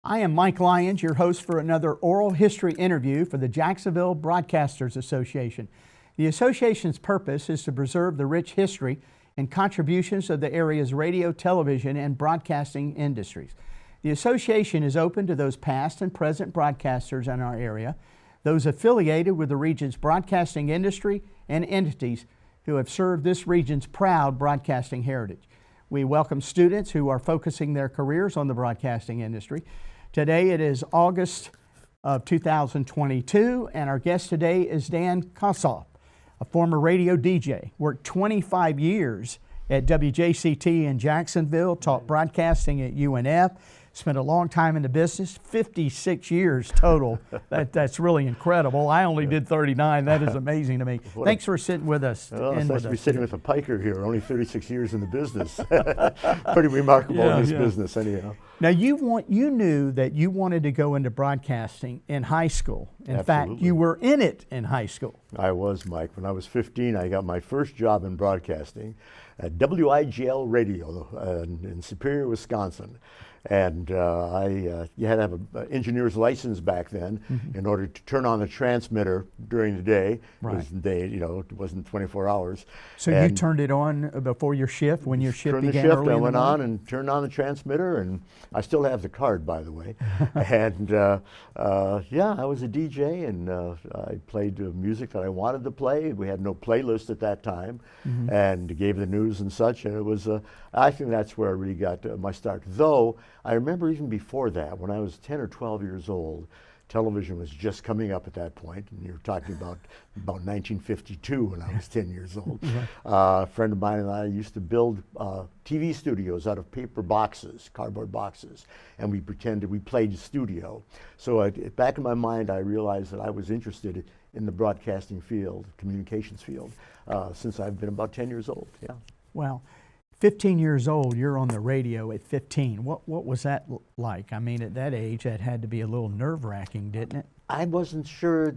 I am Mike Lyons, your host for another oral history interview for the Jacksonville Broadcasters Association. The association's purpose is to preserve the rich history and contributions of the area's radio, television, and broadcasting industries. The association is open to those past and present broadcasters in our area, those affiliated with the region's broadcasting industry, and entities who have served this region's proud broadcasting heritage. We welcome students who are focusing their careers on the broadcasting industry. Today it is August of 2022, and our guest today is Dan Kossoff, a former radio DJ, worked 25 years at WJCT in Jacksonville, taught broadcasting at UNF, spent a long time in the business, 56 years total. That's really incredible. I only did 39. That is amazing to me. Thanks for sitting with us. Well, it's nice to be sitting with a piker here, only 36 years in the business. Pretty remarkable in this business anyhow. Now you knew that you wanted to go into broadcasting in high school. In fact, you were in it in high school. I was, Mike. When I was 15, I got my first job in broadcasting at WIGL Radio in Superior, Wisconsin. And you had to have an engineer's license back then in order to turn on the transmitter during the day. Right. It wasn't 24 hours. So you turned it on before your shift, when your shift began early in the morning? I went on and turned on the transmitter, and I still have the card, by the way. And I was a DJ, and I played the music that I wanted to play. We had no playlist at that time, and gave the news and such. And it was, I think that's where I really got my start. Though I remember even before that, when I was 10 or 12 years old, television was just coming up at that point, and you're talking about 1952 when I was 10 years old. A friend of mine and I used to build TV studios out of paper boxes, cardboard boxes, and we pretended we played studio. So back in my mind, I realized that I was interested in the broadcasting field, communications field, since I've been about 10 years old. Yeah. Well, 15 years old, you're on the radio at 15. What was that like? I mean, at that age, that had to be a little nerve-wracking, didn't it? I wasn't sure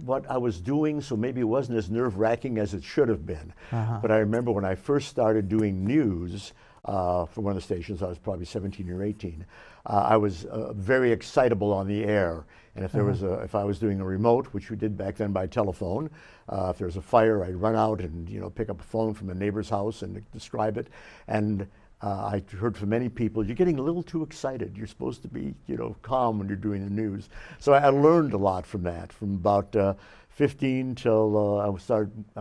what I was doing, so maybe it wasn't as nerve-wracking as it should have been. But I remember when I first started doing news for one of the stations, I was probably 17 or 18. I was very excitable on the air. And if there was if I was doing a remote, which we did back then by telephone, if there was a fire, I'd run out and pick up a phone from a neighbor's house and describe it. And I heard from many people, you're getting a little too excited. You're supposed to be calm when you're doing the news. So I learned a lot from that. From about 15 till I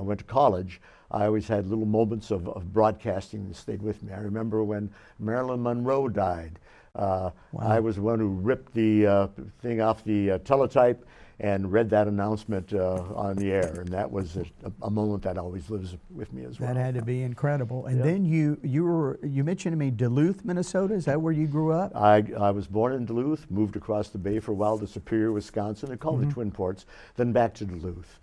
went to college, I always had little moments of broadcasting that stayed with me. I remember when Marilyn Monroe died. Wow. I was the one who ripped the thing off the teletype and read that announcement on the air, and that was a moment that always lives with me as well. That had to be incredible. And then you mentioned to me Duluth, Minnesota. Is that where you grew up? I was born in Duluth, moved across the bay for a while to Superior, Wisconsin. They called it Twin Ports, then back to Duluth.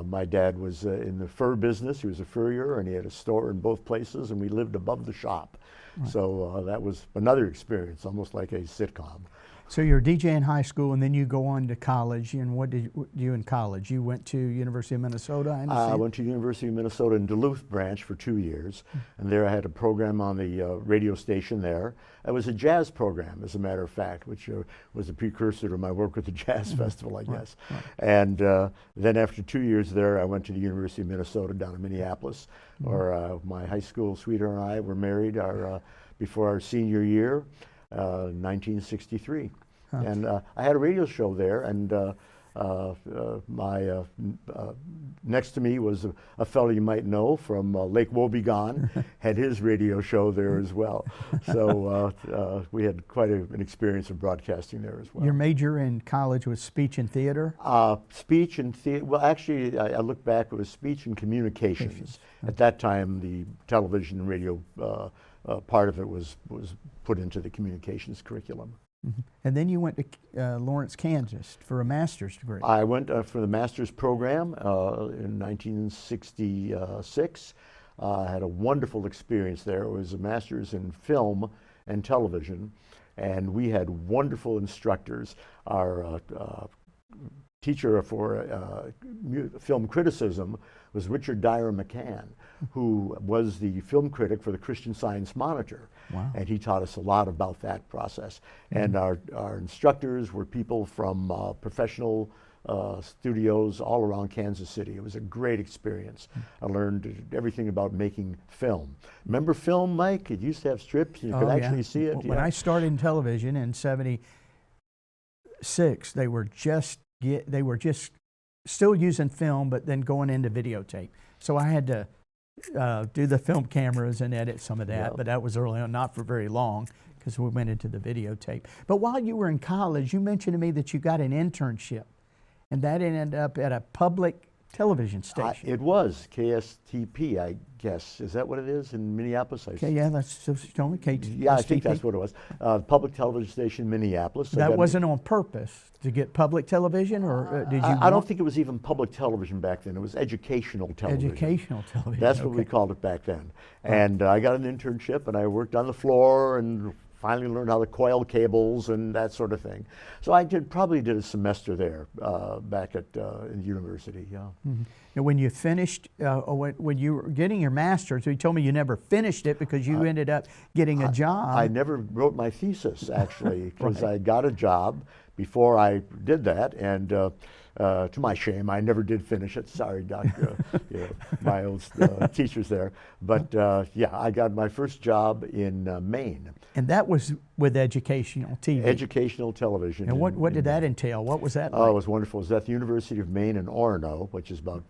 My dad was in the fur business. He was a furrier, and he had a store in both places, and we lived above the shop. Right. So that was another experience, almost like a sitcom. So you're a DJ in high school, and then you go on to college. And what did you in college? You went to University of Minnesota, I understand? I went to University of Minnesota in Duluth branch for 2 years, and there I had a program on the radio station there. It was a jazz program, as a matter of fact, which was a precursor to my work with the Jazz Festival, I guess. Right. And then after 2 years there, I went to the University of Minnesota down in Minneapolis, where my high school sweetheart and I were married before our senior year. 1963. And I had a radio show there, and next to me was a fellow you might know from Lake Wobegon, had his radio show there as well. So we had quite an experience of broadcasting there as well. Your major in college was speech and theater? Speech and theater, well actually I look back, it was speech and communications. At that time the television and radio part of it was put into the communications curriculum. And then you went to Lawrence, Kansas for a master's degree. I went for the master's program in 1966. I had a wonderful experience there. It was a master's in film and television, and we had wonderful instructors. Our teacher for film criticism was Richard Dyer McCann, who was the film critic for the Christian Science Monitor. Wow. And he taught us a lot about that process. And our instructors were people from professional studios all around Kansas City. It was a great experience. I learned everything about making film. Remember film, Mike? It used to have strips and you could actually see it. When I started in television in '76, they were just still using film, but then going into videotape. So I had to do the film cameras and edit some of that, but that was early on, not for very long, because we went into the videotape. But while you were in college, you mentioned to me that you got an internship, and that ended up at a public television station. It was KSTP, I guess. Is that what it is in Minneapolis? Okay, yeah, that's only KSTP. Yeah, I think that's what it was. Public television station, Minneapolis. So that wasn't on purpose to get public television, or did you? I don't think it was even public television back then. It was educational television. Educational television. That's what we called it back then. And I got an internship, and I worked on the floor and finally learned how to coil cables and that sort of thing. So I probably did a semester there back at in university. Yeah. Mm-hmm. And when you finished, when you were getting your master's, you told me you never finished it because you ended up getting a job. I never wrote my thesis actually because I got a job before I did that, and to my shame, I never did finish it. Sorry, Doctor, my old teachers there. But yeah, I got my first job in Maine. And that was with educational TV. Educational television. And what did that entail? What was that like? Oh, it was wonderful. It was at the University of Maine in Orono, which is about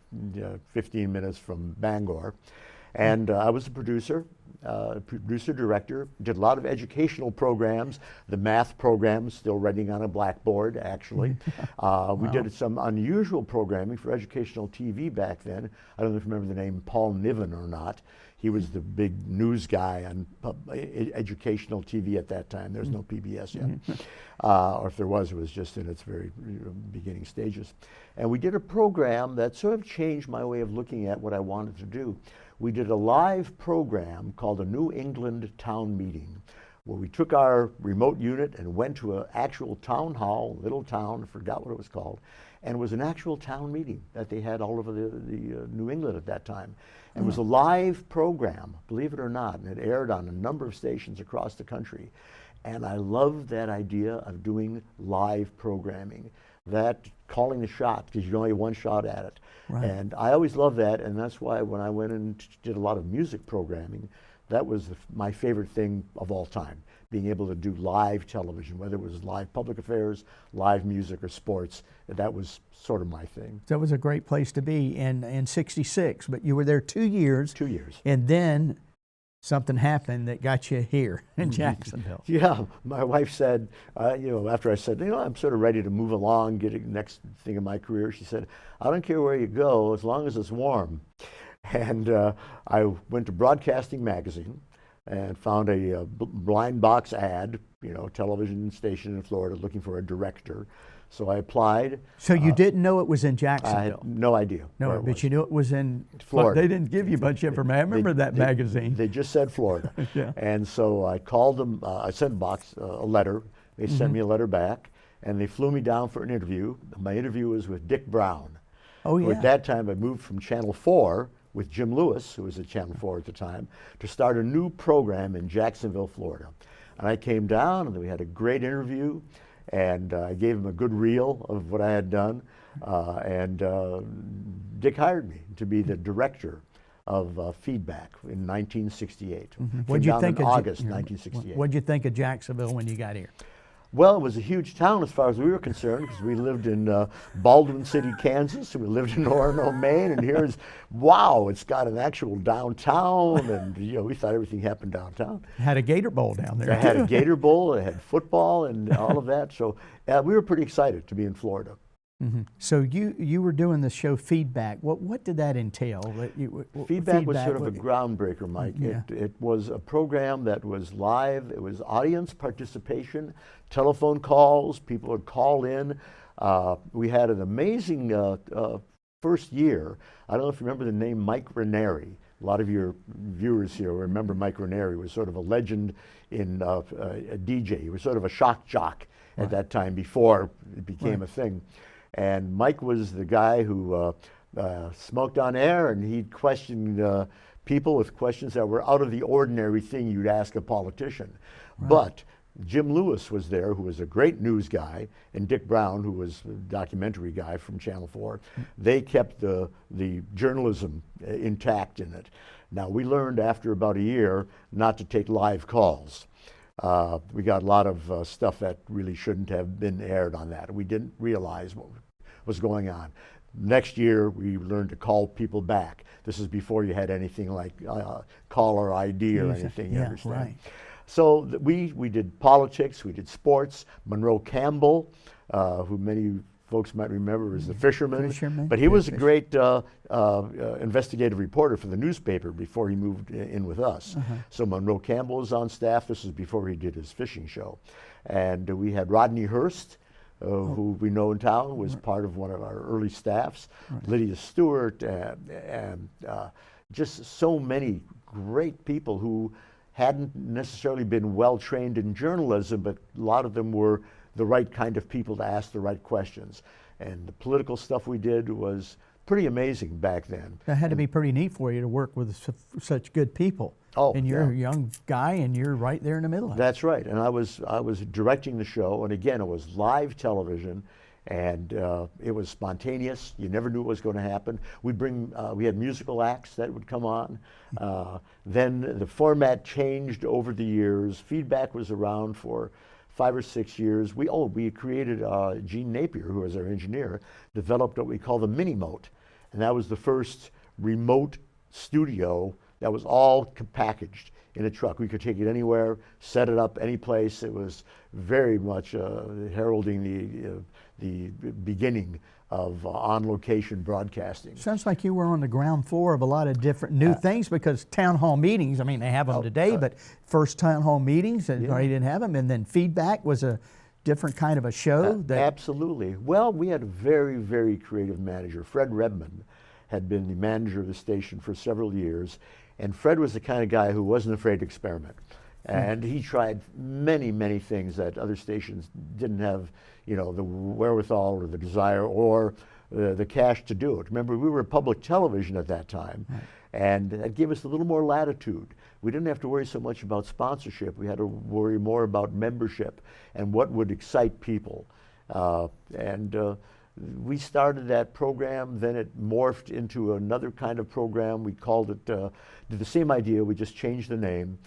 15 minutes from Bangor. And I was a producer, director, did a lot of educational programs, the math programs, still writing on a blackboard, actually. We did some unusual programming for educational TV back then. I don't know if you remember the name Paul Niven or not. He was the big news guy on educational TV at that time. There's no PBS yet. Or if there was, it was just in its very beginning stages. And we did a program that sort of changed my way of looking at what I wanted to do. We did a live program called a New England Town Meeting, where we took our remote unit and went to an actual town hall, little town, I forgot what it was called, and it was an actual town meeting that they had all over the New England at that time. And it was a live program, believe it or not, and it aired on a number of stations across the country. And I loved that idea of doing live programming, that calling the shot, because you only have one shot at it. Right. And I always loved that, and that's why when I went and did a lot of music programming, that was my favorite thing of all time, being able to do live television, whether it was live public affairs, live music, or sports. That was sort of my thing. That was a great place to be in '66, but you were there 2 years. 2 years. And then something happened that got you here in Jacksonville. Yeah, my wife said, after I said, I'm sort of ready to move along, get the next thing in my career, she said, I don't care where you go, as long as it's warm. And I went to Broadcasting Magazine and found a blind box ad, television station in Florida looking for a director. So I applied. So you didn't know it was in Jacksonville? I had no idea. No, but you knew it was in Florida. They didn't give you much information. I remember that magazine. They just said Florida. Yeah. And so I called them. I sent a letter. They sent me a letter back, and they flew me down for an interview. My interview was with Dick Brown. Oh, yeah. At that time, I moved from Channel 4 with Jim Lewis, who was at Channel 4 at the time, to start a new program in Jacksonville, Florida. And I came down, and we had a great interview. And I gave him a good reel of what I had done, and Dick hired me to be the director of Feedback in 1968. What did you think in August 1968? What did you think of Jacksonville when you got here? Well, it was a huge town as far as we were concerned, because we lived in Baldwin City, Kansas, and we lived in Orono, Maine, and here's, wow, it's got an actual downtown, and we thought everything happened downtown. It had a Gator Bowl down there. It had a Gator Bowl, it had football, and all of that, so we were pretty excited to be in Florida. So you were doing the show Feedback. What did that entail? Feedback was sort of a groundbreaker, Mike. Yeah. It was a program that was live. It was audience participation, telephone calls. People would call in. We had an amazing first year. I don't know if you remember the name Mike Ranieri. A lot of your viewers here remember Mike Ranieri was sort of a legend in a DJ. He was sort of a shock jock at that time before it became a thing. And Mike was the guy who smoked on air, and he'd question people with questions that were out of the ordinary thing you'd ask a politician. Right. But Jim Lewis was there, who was a great news guy, and Dick Brown, who was a documentary guy from Channel 4. They kept the journalism intact in it. Now, we learned after about a year not to take live calls. We got a lot of stuff that really shouldn't have been aired on that. We didn't realize what was going on. Next year, we learned to call people back. This is before you had anything like caller ID or anything, you understand? Right. So we did politics, we did sports. Monroe Campbell, who many folks might remember as the fisherman. But he was a great investigative reporter for the newspaper before he moved in with us. So Monroe Campbell was on staff. This was before he did his fishing show. And we had Rodney Hurst, who we know in town, was part of one of our early staffs. Lydia Stewart, and just so many great people who hadn't necessarily been well trained in journalism, but a lot of them were the right kind of people to ask the right questions. And the political stuff we did was pretty amazing back then. That had to be pretty neat for you to work with such good people. Oh, and you're a young guy, and you're right there in the middle of it. That's right. And I was directing the show, and again, it was live television, and it was spontaneous. You never knew what was going to happen. We had musical acts that would come on. Then the format changed over the years. Feedback was around for 5 or 6 years. We created, Gene Napier, who was our engineer, developed what we call the Mini-Mote. And that was the first remote studio that was all packaged in a truck. We could take it anywhere, set it up any place. It was very much heralding the beginning of on-location broadcasting. Sounds like you were on the ground floor of a lot of different new things, because town hall meetings, I mean, they have them today, but first town hall meetings, they didn't have them, and then Feedback was a different kind of a show. Absolutely. Well, we had a very, very creative manager. Fred Redmond had been the manager of the station for several years, and Fred was the kind of guy who wasn't afraid to experiment. And he tried many, many things that other stations didn't have, the wherewithal or the desire or the cash to do it. Remember, we were public television at that time, and that gave us a little more latitude. We didn't have to worry so much about sponsorship. We had to worry more about membership and what would excite people. We started that program, then it morphed into another kind of program. We called it, did the same idea, we just changed the name.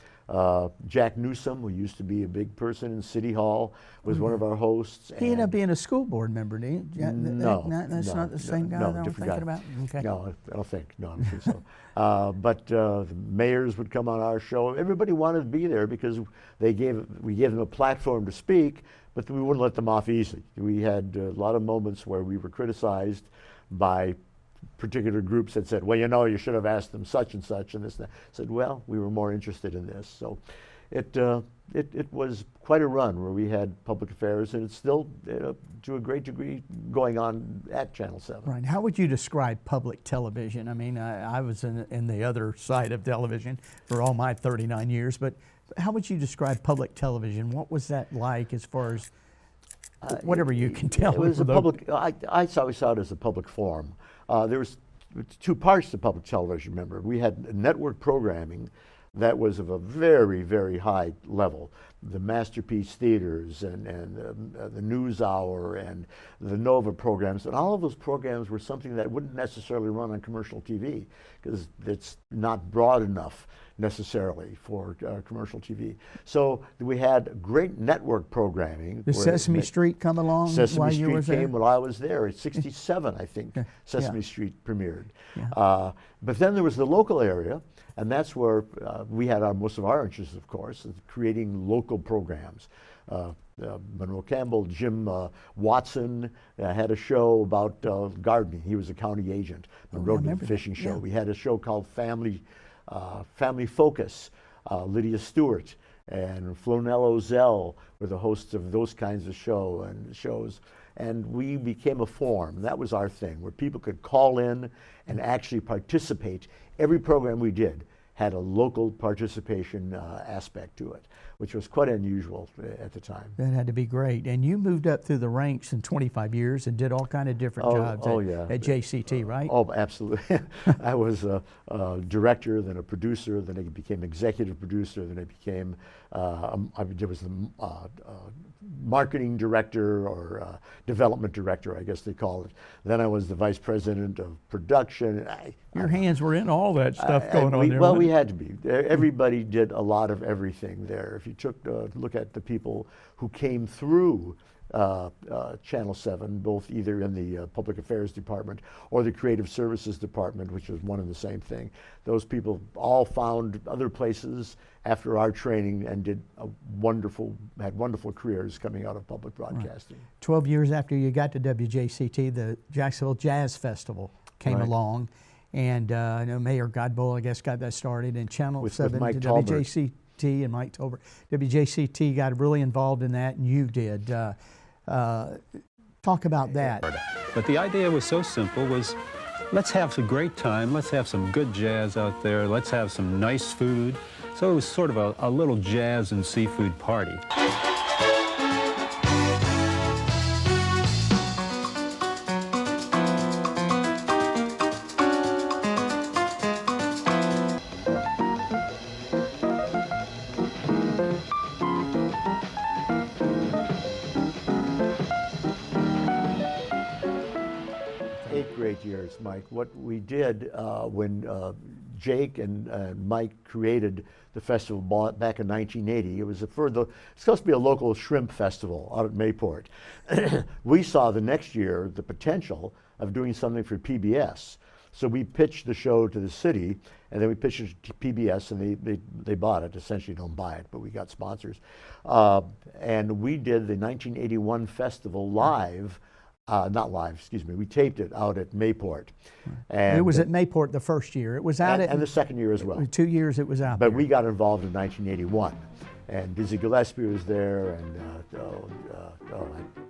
Jack Newsom, who used to be a big person in City Hall, was one of our hosts. He ended up being a school board member, didn't he? No. That's not the same guy that I'm thinking about? Okay. No, I don't think so. But the mayors would come on our show. Everybody wanted to be there because we gave them a platform to speak, but we wouldn't let them off easily. We had a lot of moments where we were criticized by particular groups that said, well, you should have asked them such and such and this and that. I said, well, we were more interested in this. So it was quite a run where we had public affairs, and it's still, to a great degree, going on at Channel 7. Right. How would you describe public television? I mean, I was in the other side of television for all my 39 years, but how would you describe public television? What was that like as far as whatever you can tell? It was I always saw it as a public forum. There was two parts to public television, remember. We had network programming that was of a very, very high level. The Masterpiece Theaters and the News Hour and the Nova programs, and all of those programs were something that wouldn't necessarily run on commercial TV because it's not broad enough necessarily for commercial TV. So we had great network programming. Did Sesame Street come along while you were there? Sesame Street came when I was there. It's 67, I think, Sesame Street premiered. Yeah. But then there was the local area, and that's where we had most of our interests, of course, in creating local programs. Monroe Campbell, Jim Watson had a show about gardening. He was a county agent. Monroe did a fishing show. We had a show called Family Focus. Lydia Stewart and Flonell Ozell were the hosts of those kinds of shows. And we became a forum. That was our thing, where people could call in and actually participate. Every program we did had a local participation aspect to it. which was quite unusual at the time. That had to be great. And you moved up through the ranks in 25 years and did all kind of different jobs at JCT, right? Oh, absolutely. I was a director, then a producer, then I became executive producer, then I became, I was the marketing director or development director, I guess they call it. Then I was the vice president of production. Your hands were in all that stuff going on there. Well, we had to be. Everybody did a lot of everything there. If you took a look at the people who came through Channel 7, both either in the Public Affairs Department or the Creative Services Department, which was one and the same thing. Those people all found other places after our training and had wonderful careers coming out of public broadcasting. Right. 12 years after you got to WJCT, the Jacksonville Jazz Festival came along, and I know Mayor Godboll, I guess, got that started, and Channel 7 with Mike to Talbert. WJCT and Mike Tolbert. WJCT got really involved in that, and you did. Talk about that. But the idea was so simple, was let's have a great time, let's have some good jazz out there, let's have some nice food. So it was sort of a little jazz and seafood party. 8 great years, Mike. What we did when Jake and Mike created the festival back in 1980, it was it's supposed to be a local shrimp festival out at Mayport. We saw the next year the potential of doing something for PBS. So we pitched the show to the city, and then we pitched it to PBS, and they bought it. Essentially, don't buy it, but we got sponsors. And we did the 1981 festival live. Not live, excuse me. We taped it out at Mayport. And it was at Mayport the first year. It was out and the second year as well. 2 years it was out But there. we got involved in 1981. And Dizzy Gillespie was there, and I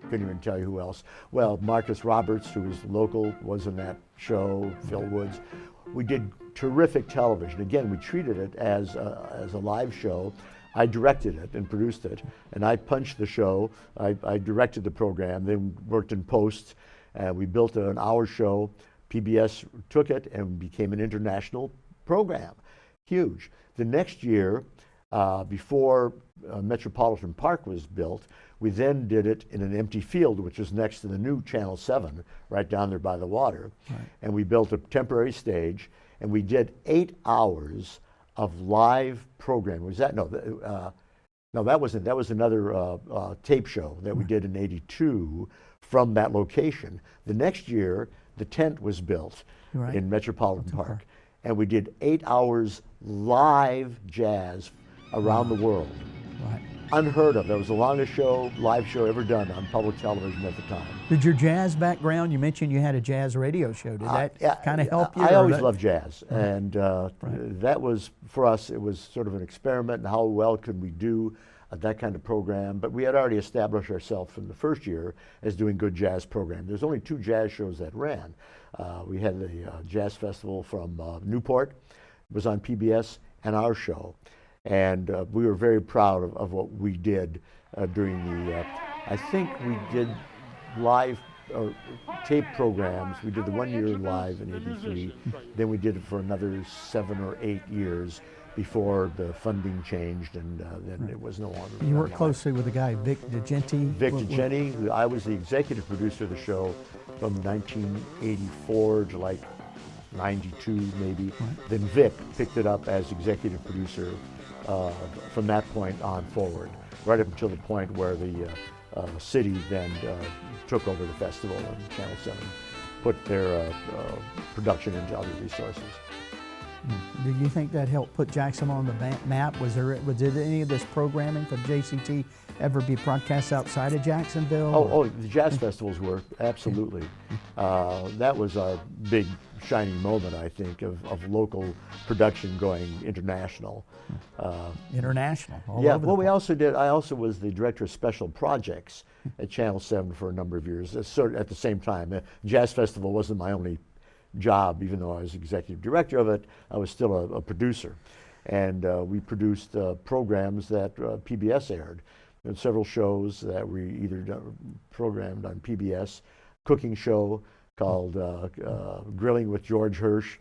couldn't even tell you who else. Well, Marcus Roberts, who was local, was in that show, Phil Woods. We did terrific television. Again, we treated it as a live show. I directed it and produced it, and I punched the show. I directed the program, then worked in post. We built an hour show. PBS took it and became an international program. Huge. The next year, before Metropolitan Park was built, we then did it in an empty field, which was next to the new Channel 7, right down there by the water. Right. And we built a temporary stage, and we did 8 hours of live programming. Was that no? That wasn't. That was another tape show that we did in '82 from that location. The next year, the tent was built in Metropolitan Park, and we did 8 hours live jazz around the world. Right. Unheard of. That was the longest live show ever done on public television at the time. Did your jazz background, you mentioned you had a jazz radio show, did that kind of help you? I always loved jazz, and that was, for us, it was sort of an experiment in how well could we do that kind of program. But we had already established ourselves from the first year as doing good jazz program. There's only 2 jazz shows that ran. We had the Jazz Festival from Newport, it was on PBS, and our show. And we were very proud of what we did during the, I think we did live tape programs. We did the 1 year live in '83. Then we did it for another 7 or 8 years before the funding changed, and then it was no longer. You worked closely with a guy, Vic DeGenti. Vic DeGenti. I was the executive producer of the show from 1984 to like 92 maybe. Right. Then Vic picked it up as executive producer from that point on forward, right up until the point where the city then took over the festival, and Channel 7 put their production into other resources. Do you think that helped put Jacksonville on the map? Did any of this programming from JCT ever be broadcast outside of Jacksonville? Oh, the jazz festivals were, absolutely. That was our big shining moment, I think, of local production going international. International? Yeah, well, I also was the director of special projects at Channel 7 for a number of years, sort of at the same time. The Jazz Festival wasn't my only job, even though I was executive director of it. I was still a producer. and we produced programs that PBS aired. And several shows that we either programmed on PBS, cooking show called Grilling with George Hirsch.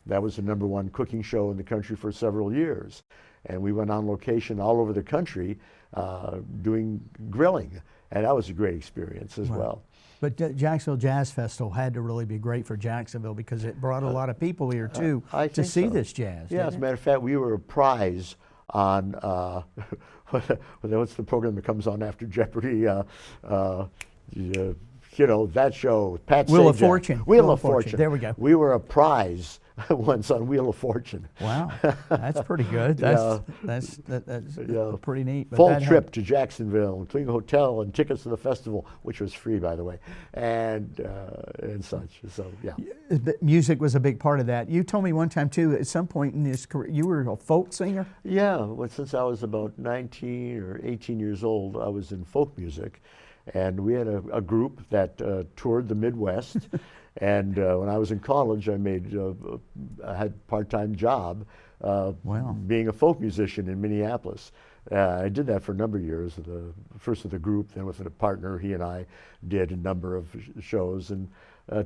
That was the #1 cooking show in the country for several years. And we went on location all over the country doing grilling. And that was a great experience as well. But Jacksonville Jazz Festival had to really be great for Jacksonville because it brought a lot of people here too to see this jazz. Yeah, as a matter of fact, we were a prize on what's the program that comes on after Jeopardy? You know, that show, Pat Wheel of Sajak. Fortune. Wheel of Fortune. There we go. We were a prize once on Wheel of Fortune. Wow, that's pretty good. That's pretty neat. But Full trip to Jacksonville, including hotel and tickets to the festival, which was free, by the way, and such. So yeah. Music was a big part of that. You told me one time too, at some point in this career, you were a folk singer. Yeah, well, since I was about 19 or 18 years old, I was in folk music. And we had a group that toured the Midwest. And when I was in college, I had a part-time job being a folk musician in Minneapolis. I did that for a number of years, first with the group, then with a partner. He and I did a number of shows. And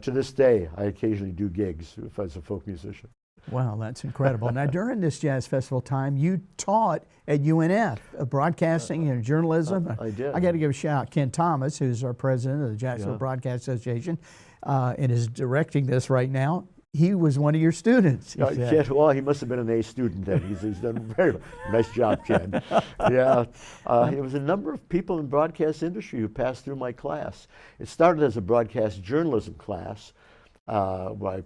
to this day, I occasionally do gigs if I was a folk musician. Wow, that's incredible. Now, during this Jazz Festival time, you taught at UNF, broadcasting and journalism. I did. I got to give a shout out Ken Thomas, who's our president of the Jacksonville Broadcasters Association, and is directing this right now. He was one of your students. Ken, well, he must have been an A student then. He's done a very nice job, Ken. Yeah, it was a number of people in the broadcast industry who passed through my class. It started as a broadcast journalism class. By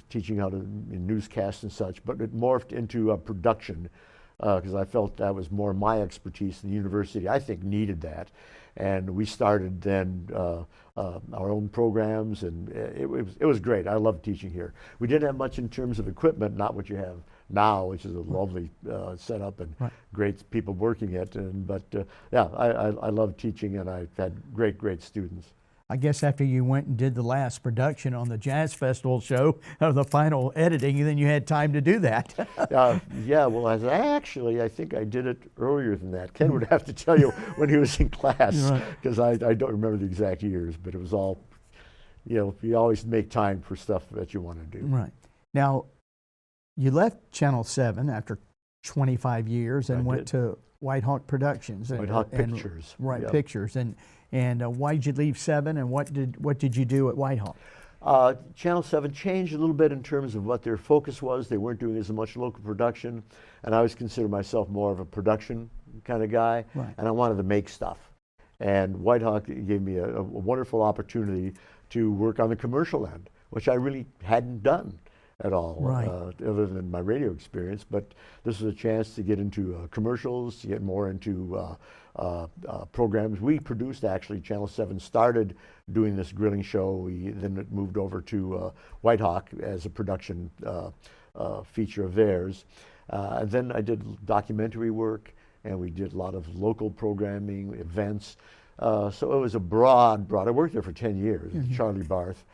teaching how to newscast and such, but it morphed into production because I felt that was more my expertise. The university, I think, needed that, and we started then our own programs, and it was great. I loved teaching here. We didn't have much in terms of equipment, not what you have now, which is a lovely setup and great people working it. But I love teaching, and I've had great students. I guess after you went and did the last production on the Jazz Festival show, the final editing, then you had time to do that. Yeah, well, I think I did it earlier than that. Ken would have to tell you when he was in class, because I don't remember the exact years, but it was all, you always make time for stuff that you want to do. Right. Now, you left Channel 7 after 25 years and went to White Hawk Productions. White Hawk Pictures. Pictures. And why did you leave 7, and what did you do at White Hawk? Channel 7 changed a little bit in terms of what their focus was. They weren't doing as much local production, and I always consider myself more of a production kind of guy, and I wanted to make stuff. And White Hawk gave me a wonderful opportunity to work on the commercial end, which I really hadn't done at all, other than my radio experience. But this was a chance to get into commercials, to get more into programs. We produced, actually, Channel 7 started doing this grilling show. Then it moved over to White Hawk as a production feature of theirs. And then I did documentary work, and we did a lot of local programming, events. So it was a broad. I worked there for 10 years, Charlie Barth.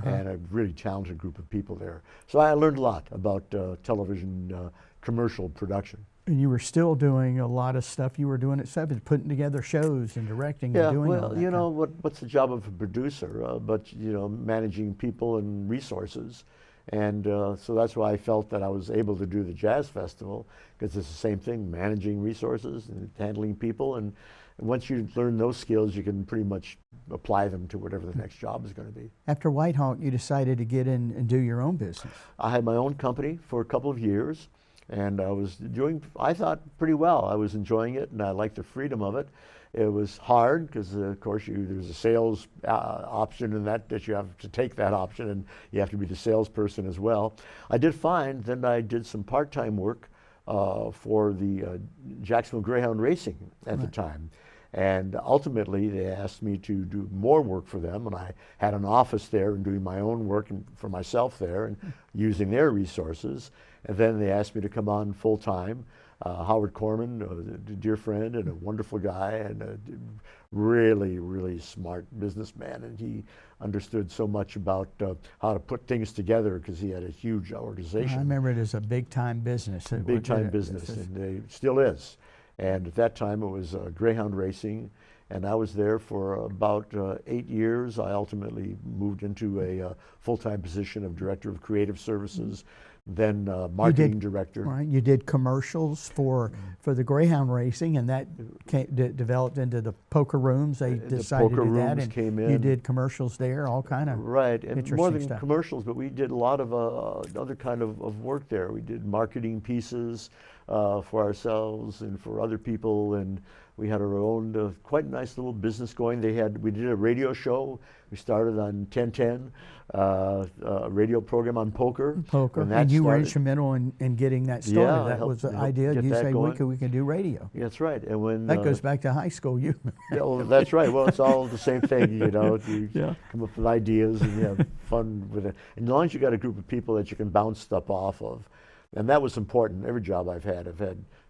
And a really talented group of people there. So I learned a lot about television commercial production. And you were still doing a lot of stuff you were doing at 7, putting together shows and directing and doing all that. Yeah, well, what's the job of a producer? But, managing people and resources. And so that's why I felt that I was able to do the Jazz Festival, because it's the same thing, managing resources and handling people. And once you learn those skills, you can pretty much apply them to whatever the next job is going to be. After White Hawk, you decided to get in and do your own business. I had my own company for a couple of years, and I was doing, I thought, pretty well. I was enjoying it, and I liked the freedom of it. It was hard because, of course, there's a sales option in that you have to take that option, and you have to be the salesperson as well. I did fine. Then I did some part-time work for the Jacksonville Greyhound Racing at the time. And ultimately, they asked me to do more work for them, and I had an office there and doing my own work for myself there and using their resources. And then they asked me to come on full-time. Howard Corman, a dear friend and a wonderful guy, and really, really smart businessman, and he understood so much about how to put things together because he had a huge organization. I remember it as a big-time business. Big-time business, and it still is. And at that time, it was Greyhound Racing, and I was there for about 8 years. I ultimately moved into a full-time position of Director of Creative Services, then Marketing Director. Right, you did commercials for the Greyhound Racing, and that developed into the poker rooms. They decided to do that, and came in. You did commercials there, all kind of right, and interesting more than stuff. commercials, but we did a lot of other kind of work there. We did marketing pieces for ourselves and for other people, and we had our own quite nice little business going. We did a radio show. We started on 1010, a radio program on poker. And you were instrumental in getting that started. Yeah, that was the idea. You say we can do radio. Yeah, that's right. And when that goes back to high school, yeah, well, that's right. Well, it's all the same thing, you know. You come up with ideas and you have fun with it. And as long as you got a group of people that you can bounce stuff off of, and that was important. Every job I've had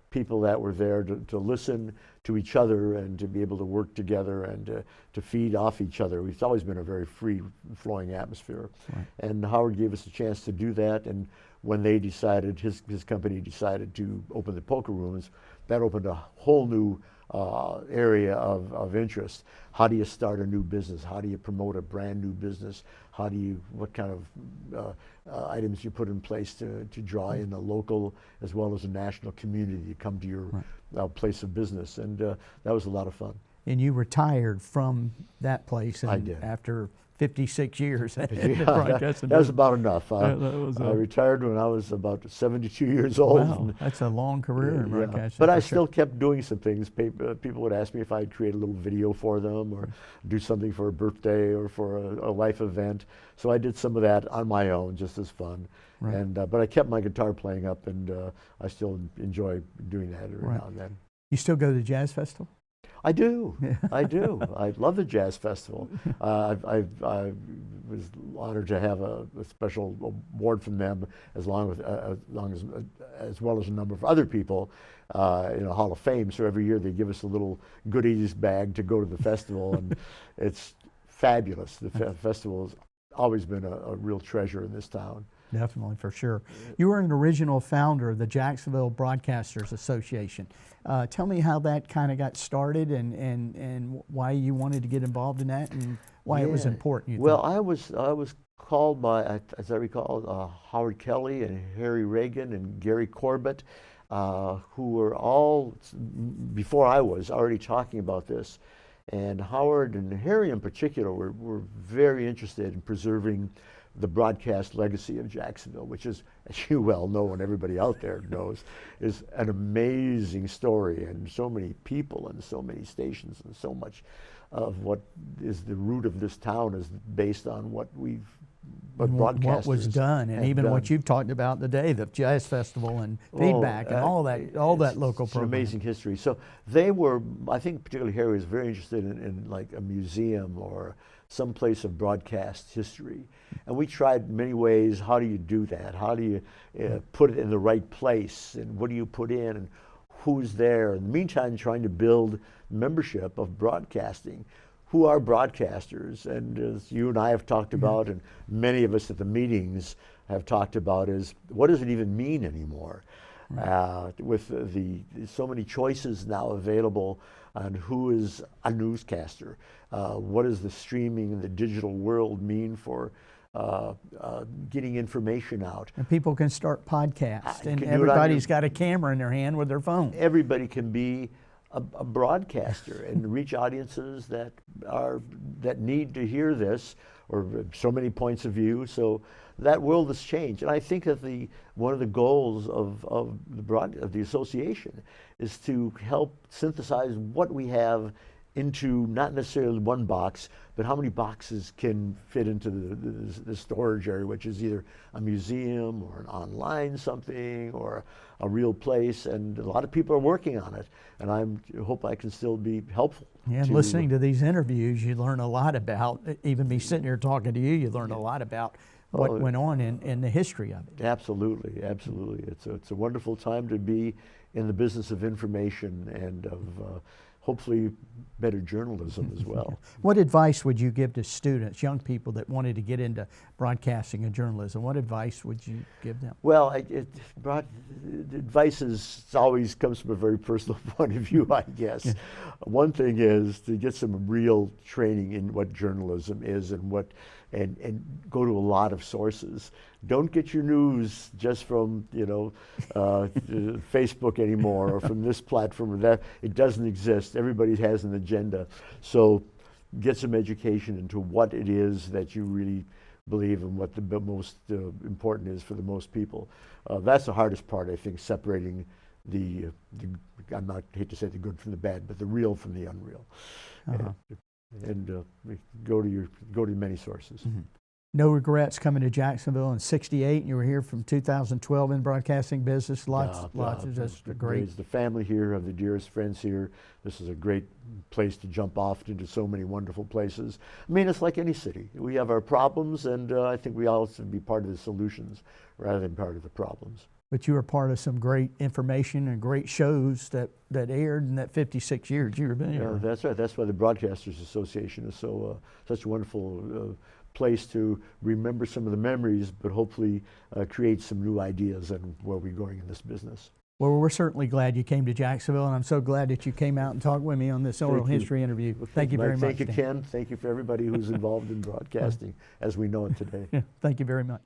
people that were there to listen to each other and to be able to work together and to feed off each other. It's always been a very free-flowing atmosphere. Right. And Howard gave us a chance to do that, and when they decided, his company decided to open the poker rooms, that opened a whole new area of interest. How do you start a new business? How do you promote a brand new business? What kind of items you put in place to draw in a local as well as a national community to come to your place of business, and that was a lot of fun. And you retired from that place, and I did. After 56 years. That was about enough. I retired when I was about 72 years old. Wow, that's a long career in broadcasting. But I still kept doing some things. People would ask me if I'd create a little video for them or do something for a birthday or for a life event. So I did some of that on my own, just as fun. Right. And but I kept my guitar playing up, and I still enjoy doing that every now and then. You still go to the Jazz Festival? I do. I do. I love the Jazz Festival. I was honored to have a special award from them, as well as a number of other people in a Hall of Fame. So every year they give us a little goodies bag to go to the festival, and it's fabulous. The festival has always been a real treasure in this town. Definitely, for sure. You were an original founder of the Jacksonville Broadcasters Association. Tell me how that kind of got started and why you wanted to get involved in that and why it was important. Well, I was called by, as I recall, Howard Kelly and Harry Reagan and Gary Corbett, who were all, before I was, already talking about this. And Howard and Harry in particular were very interested in preserving the broadcast legacy of Jacksonville, which is, as you well know and everybody out there knows, is an amazing story, and so many people and so many stations and so much of what is the root of this town is based on what broadcasters was done, and even what you've talked about today, the Jazz Festival and feedback and all that local program. Amazing history. So they were, I think particularly Harry was very interested in like a museum or some place of broadcast history. And we tried many ways. How do you do that? How do you put it in the right place? And what do you put in? And who's there? In the meantime, trying to build membership of broadcasting. Who are broadcasters? And as you and I have talked about, and many of us at the meetings have talked about, is what does it even mean anymore? With so many choices now available on who is a newscaster. What does the streaming and the digital world mean for getting information out? And people can start podcasts, and everybody's got a camera in their hand with their phone. Everybody can be a broadcaster and reach audiences that need to hear this, or so many points of view. So that world has changed, and I think that one of the goals of the association is to help synthesize what we have into not necessarily one box, but how many boxes can fit into the storage area, which is either a museum or an online something or a real place. And a lot of people are working on it, and I hope I can still be helpful. Yeah, and listening to these interviews, you learn a lot about, even me sitting here talking to you, you learn a lot about what went on in the history of it. Absolutely, absolutely. It's a wonderful time to be in the business of information and of hopefully better journalism as well. What advice would you give to students, young people that wanted to get into broadcasting and journalism? What advice would you give them? Well, advice always comes from a very personal point of view, I guess. Yeah. One thing is to get some real training in what journalism is and go to a lot of sources. Don't get your news just from Facebook anymore, or from this platform or that. It doesn't exist. Everybody has an agenda. So get some education into what it is that you really believe and what the most important is for the most people. That's the hardest part, I think, separating the hate to say the good from the bad, but the real from the unreal. And go to many sources. Mm-hmm. No regrets coming to Jacksonville in '68. You were here from 2012 in broadcasting business. Lots of just great. The family here, have the dearest friends here. This is a great place to jump off into so many wonderful places. I mean, it's like any city. We have our problems, and I think we all should be part of the solutions rather than part of the problems. But you were part of some great information and great shows that aired in that 56 years you were there. Yeah, that's right. That's why the Broadcasters Association is such a wonderful place to remember some of the memories, but hopefully create some new ideas on where we're going in this business. Well, we're certainly glad you came to Jacksonville, and I'm so glad that you came out and talked with me on this oral history interview. Well, thank you very much. Thank you, Ken. Thank you for everybody who's involved in broadcasting as we know it today. Yeah, thank you very much.